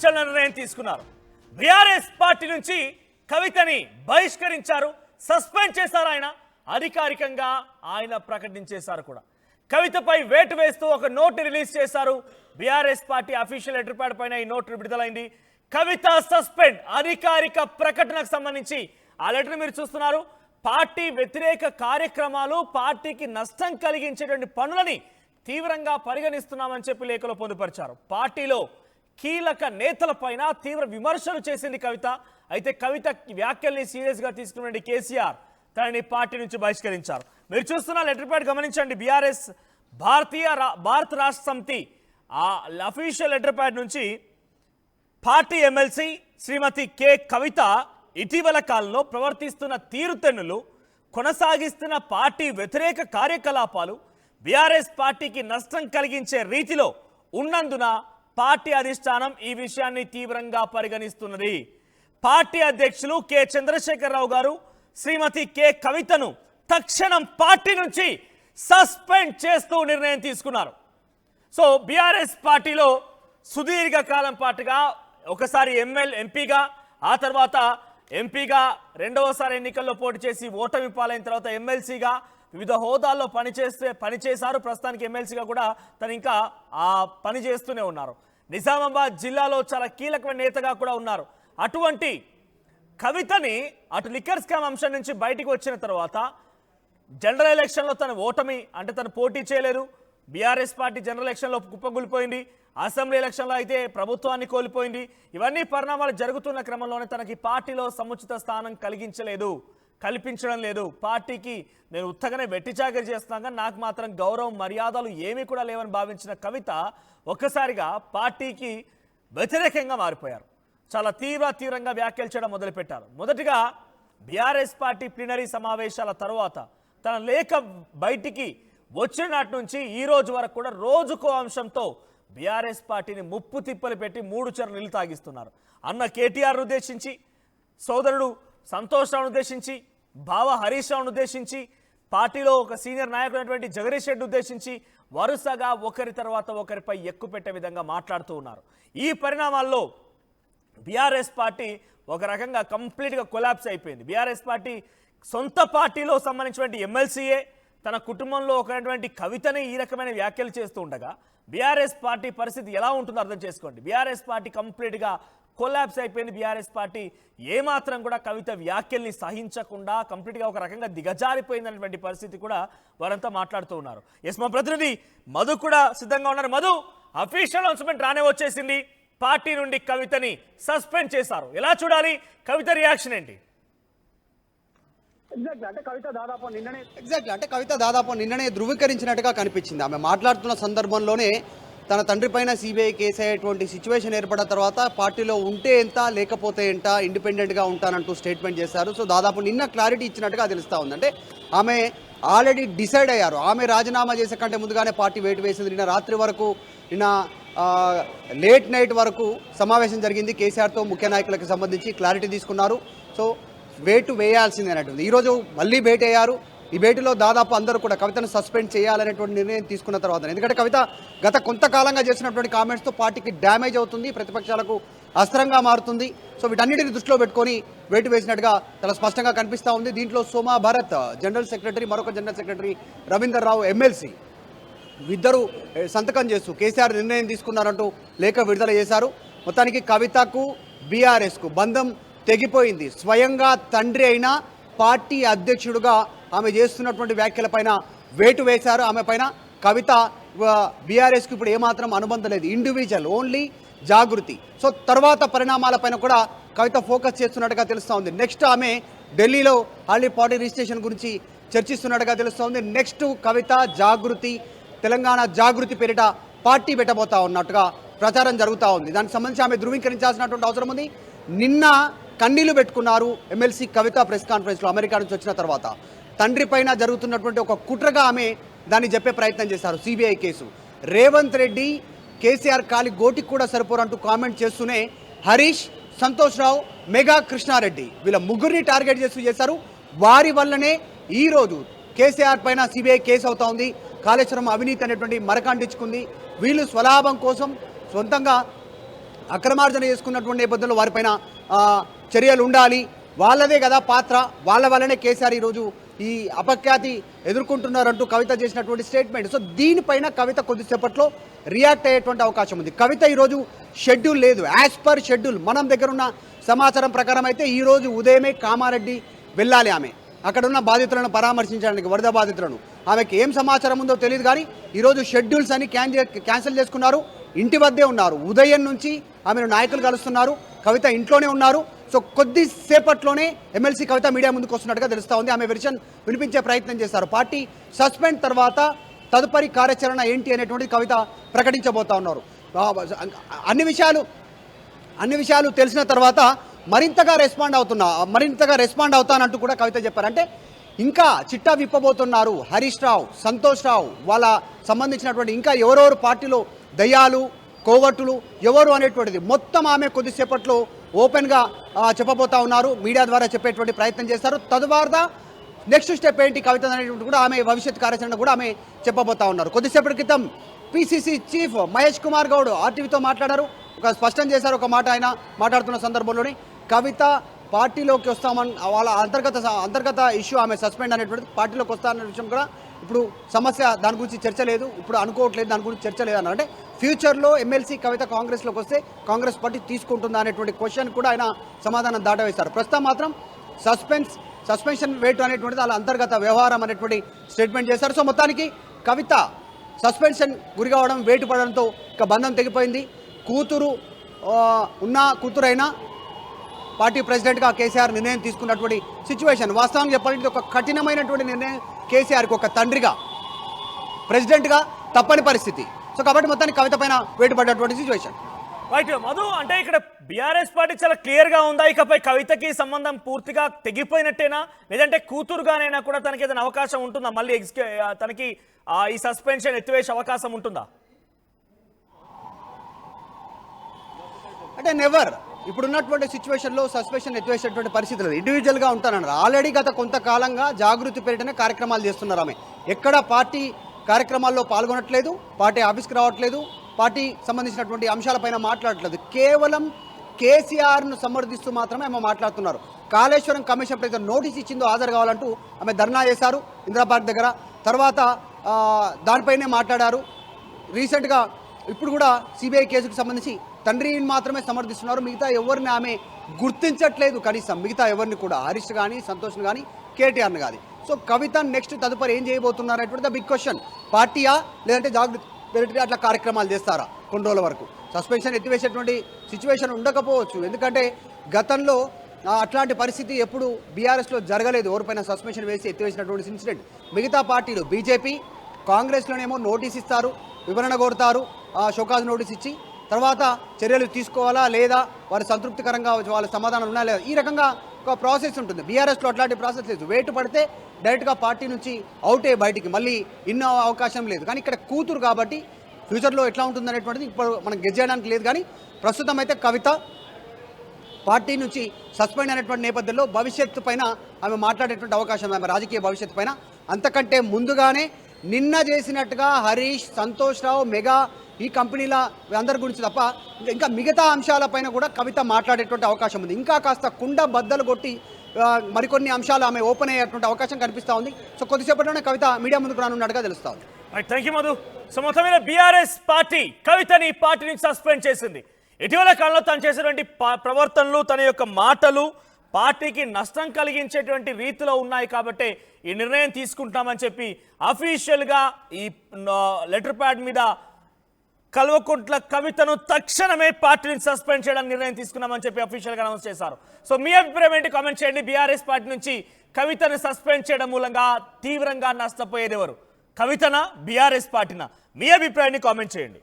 సంచలన నిర్ణయం తీసుకున్నారు. బీఆర్ఎస్ పార్టీ నుంచి కవితని బహిష్కరించారు, సస్పెండ్ చేశారు. అధికారికంగా ఆయన ప్రకటించేశారు కూడా. కవితపై వేటు వేస్తూ ఒక నోట్ రిలీజ్ చేశారు. BRS party official letter pad పైన ఈ నోట్ విడుదలైంది. కవిత సస్పెండ్ అధికారిక ప్రకటనకు సంబంధించి ఆ లెటర్ మీరు చూస్తున్నారు. పార్టీ వ్యతిరేక కార్యక్రమాలు, పార్టీకి నష్టం కలిగించేటువంటి పనులని తీవ్రంగా పరిగణిస్తున్నామని చెప్పి లేఖలో పొందుపరిచారు. పార్టీలో కీలక నేతలపైన తీవ్ర విమర్శలు చేసింది కవిత. అయితే కవిత వ్యాఖ్యల్ని సీరియస్గా తీసుకున్న కేసీఆర్ తనని పార్టీ నుంచి బహిష్కరించారు. మీరు చూస్తున్న లెటర్ ప్యాడ్ గమనించండి. బీఆర్ఎస్ భారత రాష్ట్ర సమితి ఆ అఫీషియల్ లెటర్ ప్యాడ్ నుంచి పార్టీ ఎమ్మెల్సీ శ్రీమతి కె కవిత ఇటీవల కాలంలో ప్రవర్తిస్తున్న తీరుతెన్నులు, కొనసాగిస్తున్న పార్టీ వ్యతిరేక కార్యకలాపాలు బీఆర్ఎస్ పార్టీకి నష్టం కలిగించే రీతిలో ఉన్నందున పార్టీ అధిష్టానం ఈ విషయాన్ని తీవ్రంగా పరిగణిస్తున్నది. పార్టీ అధ్యక్షులు కె చంద్రశేఖరరావు గారు శ్రీమతి కె కవితను తక్షణం పార్టీ నుంచి సస్పెండ్ చేస్తూ నిర్ణయం తీసుకున్నారు. సో బీఆర్ఎస్ పార్టీలో సుదీర్ఘకాలం పాటుగా ఒకసారి ఎంపీగా, ఆ తర్వాత ఎంపీగా, రెండవసారి ఎన్నికల్లో పోటీ చేసి ఓటమి పాలైన తర్వాత ఎమ్మెల్సీగా వివిధ హోదాల్లో పనిచేశారు. ప్రస్తుతానికి ఎమ్మెల్సీగా కూడా తను ఇంకా ఆ పని చేస్తూనే ఉన్నారు. నిజామాబాద్ జిల్లాలో చాలా కీలకమైన నేతగా కూడా ఉన్నారు. అటువంటి కవితని అటు లిక్కర్ స్కామ్ అంశం నుంచి బయటికి వచ్చిన తర్వాత జనరల్ ఎలక్షన్లో తన ఓటమి, అంటే తను పోటీ చేయలేరు. బీఆర్ఎస్ పార్టీ జనరల్ ఎలక్షన్లో కుప్పగొలిపోయింది. అసెంబ్లీ ఎలక్షన్లో అయితే ప్రభుత్వాన్ని కోల్పోయింది. ఇవన్నీ పరిణామాలు జరుగుతున్న క్రమంలోనే తనకి పార్టీలో సముచిత స్థానం కల్పించడం లేదు. పార్టీకి నేను ఉత్తగానే వెట్టిచాకరి చేస్తున్నాగా, నాకు మాత్రం గౌరవం మర్యాదలు ఏమీ కూడా లేవని భావించిన కవిత ఒక్కసారిగా పార్టీకి వ్యతిరేకంగా మారిపోయారు. చాలా తీవ్రంగా వ్యాఖ్యలు చేయడం మొదలుపెట్టారు. మొదటిగా బీఆర్ఎస్ పార్టీ ప్లీనరీ సమావేశాల తర్వాత తన లేఖ బయటికి వచ్చిన నాటి నుంచి ఈ రోజు వరకు కూడా రోజుకో అంశంతో బీఆర్ఎస్ పార్టీని ముప్పు తిప్పలు పెట్టి 3 చెర నీళ్లు తాగిస్తున్నారు. అన్న కేటీఆర్ను ఉద్దేశించి, సోదరుడు సంతోష్ రావును ఉద్దేశించి, బావ హరీష్ రావును ఉద్దేశించి, పార్టీలో ఒక సీనియర్ నాయకుడైనటువంటి జగదీష్ రెడ్డి ఉద్దేశించి వరుసగా ఒకరి తర్వాత ఒకరిపై ఎక్కుపెట్టే విధంగా మాట్లాడుతూ ఉన్నారు. ఈ పరిణామాల్లో బీఆర్ఎస్ పార్టీ ఒక రకంగా కంప్లీట్గా కొలాప్స్ అయిపోయింది. బీఆర్ఎస్ పార్టీ సొంత పార్టీలో సంబంధించినటువంటి ఎమ్మెల్సీఏ తన కుటుంబంలో ఒకటువంటి కవితని ఈ రకమైన వ్యాఖ్యలు చేస్తూ ఉండగా బీఆర్ఎస్ పార్టీ పరిస్థితి ఎలా ఉంటుందో అర్థం చేసుకోండి. బీఆర్ఎస్ పార్టీ కంప్లీట్గా కొలాప్స్ అయిపోయింది. బీఆర్ఎస్ పార్టీ ఏమాత్రం కూడా కవిత వ్యాఖ్యల్ని సహించకుండా కంప్లీట్గా ఒక రకంగా దిగజారిపోయిందనేటువంటి పరిస్థితి కూడా వారంతా మాట్లాడుతూ ఉన్నారు. ఎస్, మా ప్రతినిధి మధు కూడా సిద్ధంగా ఉన్నారు. మధు, అఫీషియల్ అనౌన్స్మెంట్ రానే వచ్చేసింది. పార్టీ నుండి కవితని సస్పెండ్ చేశారు. ఎలా చూడాలి? కవిత రియాక్షన్ ఏంటి? అంటే కవిత దాదాపు నిన్ననే ధృవీకరించినట్టుగా కనిపించింది. ఆమె మాట్లాడుతున్న సందర్భంలోనే తన తండ్రి పైన సిబిఐ కేసు అయ్యేటువంటి సిచ్యువేషన్ ఏర్పడిన తర్వాత పార్టీలో ఉంటే ఎంత, లేకపోతే ఎంత, ఇండిపెండెంట్గా ఉంటానంటూ స్టేట్మెంట్ చేశారు. సో దాదాపు నిన్న క్లారిటీ ఇచ్చినట్టుగా తెలుస్తూ ఉంది. అంటే ఆమె ఆల్రెడీ డిసైడ్ అయ్యారు. ఆమె రాజీనామా చేసే కంటే ముందుగానే పార్టీ వేటు వేసింది. నిన్న రాత్రి వరకు, నిన్న లేట్ నైట్ వరకు సమావేశం జరిగింది. కేసీఆర్తో ముఖ్య నాయకులకు సంబంధించి క్లారిటీ తీసుకున్నారు. సో వేటు వేయాల్సిందే అన్నట్టుంది. ఈరోజు మళ్ళీ భేటీ అయ్యారు. ఈ భేటీలో దాదాపు అందరూ కూడా కవితను సస్పెండ్ చేయాలనేటువంటి నిర్ణయం తీసుకున్న తర్వాత, ఎందుకంటే కవిత గత కొంతకాలంగా చేసినటువంటి కామెంట్స్తో పార్టీకి డ్యామేజ్ అవుతుంది, ప్రతిపక్షాలకు అస్త్రంగా మారుతుంది. సో వీటన్నిటిని దృష్టిలో పెట్టుకొని వేటు వేసినట్టుగా చాలా స్పష్టంగా కనిపిస్తూ ఉంది. దీంట్లో సోమా భరత్ జనరల్ సెక్రటరీ, మరొక జనరల్ సెక్రటరీ రవీందర్ రావు ఎమ్మెల్సీ ఇద్దరు సంతకం చేస్తూ కేసీఆర్ నిర్ణయం తీసుకున్నారంటూ లేఖ విడుదల చేశారు. మొత్తానికి కవితకు బీఆర్ఎస్కు బంధం తెగిపోయింది. స్వయంగా తండ్రి అయిన పార్టీ అధ్యక్షుడుగా ఆమె చేస్తున్నటువంటి వ్యాఖ్యలపైన వేటు వేశారు. ఆమె పైన కవిత బీఆర్ఎస్కి ఇప్పుడు ఏమాత్రం అనుబంధం లేదు, ఇండివిజువల్, ఓన్లీ జాగృతి. సో తర్వాత పరిణామాలపైన కూడా కవిత ఫోకస్ చేస్తున్నట్టుగా తెలుస్తూ ఉంది. నెక్స్ట్ ఆమె ఢిల్లీలో ఆల్రెడీ పార్టీ రిజిస్ట్రేషన్ గురించి చర్చిస్తున్నట్టుగా తెలుస్తూ ఉంది. నెక్స్ట్ కవిత జాగృతి, తెలంగాణ జాగృతి పేరిట పార్టీ పెట్టబోతా ఉన్నట్టుగా ప్రచారం జరుగుతూ ఉంది. దానికి సంబంధించి ఆమె ధృవీకరించాల్సినటువంటి అవసరం ఉంది. నిన్న కన్నీళ్లు పెట్టుకున్నారు ఎమ్మెల్సీ కవిత ప్రెస్ కాన్ఫరెన్స్లో. అమెరికా నుంచి వచ్చిన తర్వాత తండ్రి పైన జరుగుతున్నటువంటి ఒక కుట్రగా ఆమె దాన్ని చెప్పే ప్రయత్నం చేశారు. సిబిఐ కేసు, రేవంత్ రెడ్డి కేసీఆర్ కాలి గోటికి కూడా సరిపోరంటూ కామెంట్ చేస్తూనే హరీష్, సంతోష్ రావు, మెగా కృష్ణారెడ్డి వీళ్ళ ముగ్గురిని టార్గెట్ చేశారు. వారి వల్లనే ఈరోజు కేసీఆర్ పైన సిబిఐ కేసు అవుతా ఉంది. కాళేశ్వరం అవినీతి అనేటువంటి మరకంటించుకుంది. వీళ్ళు స్వలాభం కోసం సొంతంగా అక్రమార్జన చేసుకున్నటువంటి నేపథ్యంలో వారిపైన చర్యలు ఉండాలి, వాళ్ళదే కదా పాత్ర, వాళ్ళ వల్లనే కేసీఆర్ ఈరోజు ఈ అపఖ్యాతి ఎదుర్కొంటున్నారంటూ కవిత చేసినటువంటి స్టేట్మెంట్. సో దీనిపైన కవిత కొద్దిసేపట్లో రియాక్ట్ అయ్యేటువంటి అవకాశం ఉంది. కవిత ఈరోజు షెడ్యూల్ లేదు, యాజ్ పర్ షెడ్యూల్ మనం దగ్గర ఉన్న సమాచారం ప్రకారం అయితే ఈరోజు ఉదయమే కామారెడ్డి వెళ్ళాలి. ఆమె అక్కడ ఉన్న బాధితులను పరామర్శించడానికి, వరద బాధితులను. ఆమెకి ఏం సమాచారం ఉందో తెలియదు కానీ ఈరోజు షెడ్యూల్స్ అని క్యాన్సిల్ చేసుకున్నారు. ఇంటి వద్దే ఉన్నారు. ఉదయం నుంచి ఆమెను నాయకులు కలుస్తున్నారు. కవిత ఇంట్లోనే ఉన్నారు. సో కొద్దిసేపట్లోనే ఎమ్మెల్సీ కవిత మీడియా ముందుకు వస్తున్నట్టుగా తెలుస్తూ ఉంది. ఆమె వెర్షన్ వినిపించే ప్రయత్నం చేస్తారు. పార్టీ సస్పెండ్ తర్వాత తదుపరి కార్యాచరణ ఏంటి అనేటువంటిది కవిత ప్రకటించబోతా ఉన్నారు. అన్ని విషయాలు తెలిసిన తర్వాత మరింతగా రెస్పాండ్ అవుతానంటూ కూడా కవిత చెప్పారు. అంటే ఇంకా చిట్టా విప్పబోతున్నారు హరీష్ రావు, సంతోష్ రావు, వాళ్ళ సంబంధించినటువంటి ఇంకా ఎవరెవరు పార్టీలో దయ్యాలు, కోవట్టులు ఎవరు అనేటువంటిది మొత్తం ఆమె కొద్దిసేపట్లో ఓపెన్గా చెప్పబోతా ఉన్నారు. మీడియా ద్వారా చెప్పేటువంటి ప్రయత్నం చేస్తారు. తదువారదా నెక్స్ట్ స్టెప్ ఏంటి కవిత అనేటువంటి కూడా ఆమె భవిష్యత్ కార్యాచరణ కూడా ఆమె చెప్పబోతా ఉన్నారు. కొద్దిసేపటి క్రితం పిసిసి చీఫ్ మహేష్ కుమార్ గౌడ్ ఆర్టీవీతో మాట్లాడారు. ఒక స్పష్టం చేశారు ఒక మాట. ఆయన మాట్లాడుతున్న సందర్భంలోనే కవిత పార్టీలోకి వస్తామని వాళ్ళ అంతర్గత ఇష్యూ, ఆమె సస్పెండ్ అనేటువంటిది పార్టీలోకి వస్తామన్న విషయం కూడా ఇప్పుడు సమస్య, దాని గురించి చర్చ లేదు, ఇప్పుడు అనుకోవట్లేదు, దాని గురించి చర్చ లేదు అన్నారు. అంటే ఫ్యూచర్లో ఎమ్మెల్సీ కవిత కాంగ్రెస్లోకి వస్తే కాంగ్రెస్ పార్టీ తీసుకుంటుందా అనేటువంటి క్వశ్చన్ కూడా ఆయన సమాధానం దాటవేశారు. ప్రస్తుతం మాత్రం సస్పెన్షన్ వేటు అనేటువంటిది వాళ్ళ అంతర్గత వ్యవహారం అనేటువంటి స్టేట్మెంట్ చేశారు. సో మొత్తానికి కవిత సస్పెన్షన్ గురి కావడం, వేటు పడడంతో ఇక బంధం తెగిపోయింది. కూతురైనా పార్టీ ప్రెసిడెంట్గా కేసీఆర్ నిర్ణయం తీసుకున్నటువంటి సిచ్యువేషన్. వాస్తవంగా చెప్పాలంటే ఒక కఠినమైనటువంటి నిర్ణయం కేసీఆర్కి, ఒక తండ్రిగా, ప్రెసిడెంట్గా తప్పని పరిస్థితి. సో కాబట్టి మొత్తానికి కవిత పైన వేటుపడ్డటువంటి సిచ్యువేషన్. రైట్ మధు, అంటే ఇక్కడ బీఆర్ఎస్ పార్టీ చాలా క్లియర్గా ఉందా, ఇకపై కవితకి సంబంధం పూర్తిగా తెగిపోయినట్టేనా, లేదంటే కూతురుగానైనా కూడా తనకి ఏదైనా అవకాశం ఉంటుందా, మళ్ళీ తనకి ఈ సస్పెన్షన్ ఎత్తివేసే అవకాశం ఉంటుందా? అంటే నెవర్, ఇప్పుడున్నటువంటి సిచ్యువేషన్లో సస్పెన్షన్ ఎత్తివేసేటువంటి పరిస్థితులు ఇండివిజువల్గా ఉంటానన్నారు. ఆల్రెడీ గత కొంతకాలంగా జాగృతి పేరిటనే కార్యక్రమాలు చేస్తున్నారు. ఆమె ఎక్కడ పార్టీ కార్యక్రమాల్లో పాల్గొనట్లేదు, పార్టీ ఆఫీస్కి రావట్లేదు, పార్టీ సంబంధించినటువంటి అంశాలపైన మాట్లాడట్లేదు. కేవలం కేసీఆర్ను సమర్థిస్తూ మాత్రమే ఆమె మాట్లాడుతున్నారు. కాళేశ్వరం కమిషన్ ప్రతి నోటీస్ ఇచ్చిందో హాజరు కావాలంటూ ఆమె ధర్నా చేశారు ఇందిరా పార్క్ దగ్గర. తర్వాత దానిపైనే మాట్లాడారు. రీసెంట్గా ఇప్పుడు కూడా సిబిఐ కేసుకు సంబంధించి తండ్రిని మాత్రమే సమర్థిస్తున్నారు. మిగతా ఎవరిని ఆమె గుర్తించట్లేదు, కనీసం మిగతా ఎవరిని కూడా, హరీష్ కానీ, సంతోష్ని కానీ, కేటీఆర్ని కానీ. సో కవిత నెక్స్ట్ తదుపరి ఏం చేయబోతున్నారు అనేటువంటి ద బిగ్ క్వశ్చన్. పార్టీయా లేదంటే జాగృతి అట్లా కార్యక్రమాలు చేస్తారా కొన్ని రోజుల వరకు? సస్పెన్షన్ ఎత్తివేసేటువంటి సిచ్యువేషన్ ఉండకపోవచ్చు, ఎందుకంటే గతంలో అట్లాంటి పరిస్థితి ఎప్పుడు బీఆర్ఎస్లో జరగలేదు. ఎవరిపైన సస్పెన్షన్ వేసి ఎత్తివేసినటువంటి ఇన్సిడెంట్. మిగతా పార్టీలు బీజేపీ, కాంగ్రెస్లోనేమో నోటీస్ ఇస్తారు, వివరణ కోరుతారు, షోకాజ్ నోటీస్ ఇచ్చి తర్వాత చర్యలు తీసుకోవాలా లేదా, వారి సంతృప్తికరంగా వాళ్ళ సమాధానం ఉన్నా లేదా, ఈ రకంగా ఒక ప్రాసెస్ ఉంటుంది. బీఆర్ఎస్లో అట్లాంటి ప్రాసెస్ లేదు. వేటు పడితే డైరెక్ట్గా పార్టీ నుంచి అవుటే బయటికి, మళ్ళీ ఇన్నో అవకాశం లేదు. కానీ ఇక్కడ కూతురు కాబట్టి ఫ్యూచర్లో ఎట్లా ఉంటుంది అనేటువంటిది ఇప్పుడు మనం గెస్ చేయడానికి లేదు. కానీ ప్రస్తుతం అయితే కవిత పార్టీ నుంచి సస్పెండ్ అయినటువంటి నేపథ్యంలో భవిష్యత్తు పైన ఆమె మాట్లాడేటువంటి అవకాశం, ఆమె రాజకీయ భవిష్యత్తు పైన. అంతకంటే ముందుగానే నిన్న చేసినట్టుగా హరీష్, సంతోష్ రావు, మెగా, ఈ కంపెనీల అందరి గురించి తప్ప ఇంకా మిగతా అంశాలపైన కూడా కవిత మాట్లాడేటువంటి అవకాశం ఉంది. ఇంకా కాస్త కుండ బద్దలు కొట్టి మరికొన్ని అంశాలు ఆమె ఓపెన్ అయ్యేటువంటి అవకాశం కనిపిస్తూ ఉంది. సో కొద్దిసేపట్లోనే కవిత మీడియా ముందుకు రానున్నట్టుగా తెలుస్తూ ఉంది. Thank you Madhu. సో మొత్తం మీద బీఆర్ఎస్ పార్టీ కవితని పార్టీ నుంచి సస్పెండ్ చేసింది. ఇటీవల కాలంలో తను చేసేటువంటి ప్రవర్తనలు, తన యొక్క మాటలు పార్టీకి నష్టం కలిగించేటువంటి రీతిలో ఉన్నాయి కాబట్టి ఈ నిర్ణయం తీసుకుంటామని చెప్పి అఫీషియల్గా ఈ లెటర్ ప్యాడ్ మీద కల్వకుంట్ల కవితను తక్షణమే పార్టీ నుంచి సస్పెండ్ చేయడానికి నిర్ణయం తీసుకున్నామని చెప్పి అఫీషియల్గా అనౌన్స్ చేశారు. సో మీ అభిప్రాయం ఏంటి? కామెంట్ చేయండి. బీఆర్ఎస్ పార్టీ నుంచి కవితను సస్పెండ్ చేయడం మూలంగా తీవ్రంగా నష్టపోయేది ఎవరు, కవితనా, బీఆర్ఎస్ పార్టీనా? మీ అభిప్రాయాన్ని కామెంట్ చేయండి.